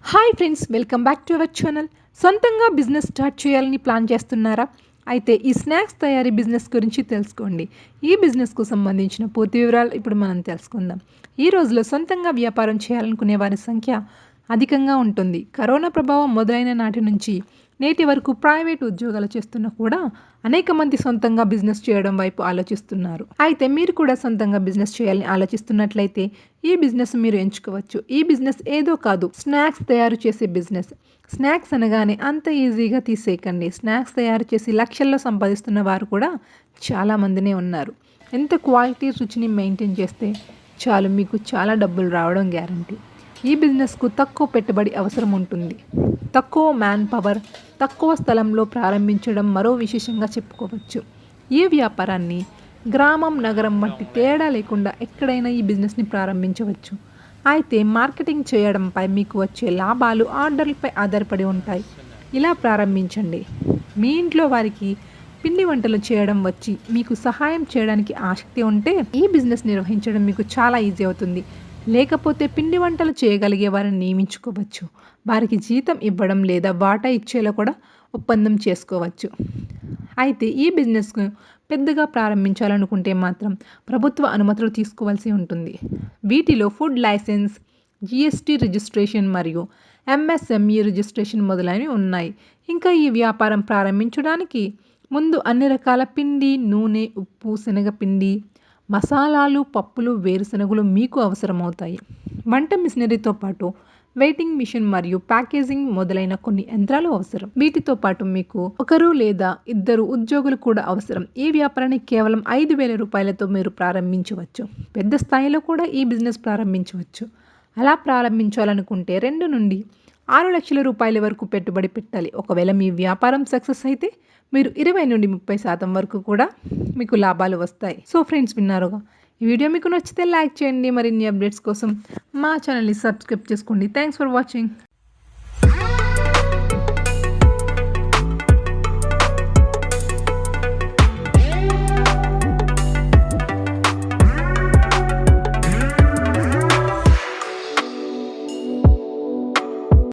Hi friends, welcome back to our channel. సొంతంగా business start చేయాలని plan చేస్తున్నారా? అయితే ఈ స్నాక్స్ తయారీ బిజినెస్ గురించి తెలుసుకోండి. ఈ బిజినెస్కు సంబంధించిన పూర్తి వివరాలు ఇప్పుడు మనం తెలుసుకుందాం. ఈ రోజులో సొంతంగా వ్యాపారం చేయాలనుకునే వారి సంఖ్య అధికంగా ఉంటుంది. కరోనా ప్రభావం మొదలైన నాటి నుంచి నేటి వరకు ప్రైవేట్ ఉద్యోగాలు చేస్తున్నా కూడా అనేక మంది సొంతంగా బిజినెస్ చేయడం వైపు ఆలోచిస్తున్నారు. అయితే మీరు కూడా సొంతంగా బిజినెస్ చేయాలని ఆలోచిస్తున్నట్లయితే ఈ బిజినెస్ మీరు ఎంచుకోవచ్చు. ఈ బిజినెస్ ఏదో కాదు, స్నాక్స్ తయారు చేసే బిజినెస్. స్నాక్స్ అనగానే అంత ఈజీగా తీసేయకండి. స్నాక్స్ తయారు చేసి లక్షల్లో సంపాదిస్తున్న వారు కూడా చాలా మందినే ఉన్నారు. ఎంత క్వాలిటీ రుచిని మెయింటైన్ చేస్తే చాలు, మీకు చాలా డబ్బులు రావడం గ్యారంటీ. ఈ బిజినెస్కు తక్కువ పెట్టుబడి అవసరం ఉంటుంది. తక్కువ మ్యాన్ పవర్, తక్కువ స్థలంలో ప్రారంభించడం మరో విశేషంగా చెప్పుకోవచ్చు. ఈ వ్యాపారాన్ని గ్రామం నగరం వంటి తేడా లేకుండా ఎక్కడైనా ఈ బిజినెస్ని ప్రారంభించవచ్చు. అయితే మార్కెటింగ్ చేయడంపై మీకు వచ్చే లాభాలు ఆర్డర్లపై ఆధారపడి ఉంటాయి. ఇలా ప్రారంభించండి. మీ ఇంట్లో వారికి పిండి వంటలు చేయడం వచ్చి మీకు సహాయం చేయడానికి ఆసక్తి ఉంటే ఈ బిజినెస్ నిర్వహించడం మీకు చాలా ఈజీ అవుతుంది. లేకపోతే పిండి వంటలు చేయగలిగే వారిని నియమించుకోవచ్చు. వారికి జీతం ఇవ్వడం లేదా వాటా ఇచ్చేలా కూడా ఒప్పందం చేసుకోవచ్చు. అయితే ఈ బిజినెస్ను పెద్దగా ప్రారంభించాలనుకుంటే మాత్రం ప్రభుత్వ అనుమతులు తీసుకోవాల్సి ఉంటుంది. వీటిలో ఫుడ్ లైసెన్స్, జిఎస్టీ రిజిస్ట్రేషన్ మరియు ఎంఎస్ఎంఈ రిజిస్ట్రేషన్ మొదలైనవి ఉన్నాయి. ఇంకా ఈ వ్యాపారం ప్రారంభించడానికి ముందు అన్ని రకాల పిండి, నూనె, ఉప్పు, శనగపిండి, మసాలాలు, పప్పులు, వేరుశనగలు మీకు అవసరమవుతాయి. వంట మిషనరీతో పాటు వెయిటింగ్ మిషన్ మరియు ప్యాకేజింగ్ మొదలైన కొన్ని యంత్రాలు అవసరం. వీటితో పాటు మీకు ఒకరు లేదా ఇద్దరు ఉద్యోగులు కూడా అవసరం. ఈ వ్యాపారాన్ని కేవలం 5,000 రూపాయలతో మీరు ప్రారంభించవచ్చు. పెద్ద స్థాయిలో కూడా ఈ బిజినెస్ ప్రారంభించవచ్చు. అలా ప్రారంభించాలనుకుంటే 2 నుండి 6 లక్షల రూపాయల వరకు పెట్టుబడి పెట్టాలి. ఒకవేళ మీ వ్యాపారం సక్సెస్ అయితే మీరు 20 నుండి 30% వరకు కూడా మీకు లాభాలు వస్తాయి. సో ఫ్రెండ్స్, విన్నారుగా. ఈ వీడియో మీకు నచ్చితే లైక్ చేయండి. మరిన్ని అప్డేట్స్ కోసం మా ఛానల్ని సబ్స్క్రైబ్ చేసుకోండి. Thanks for watching.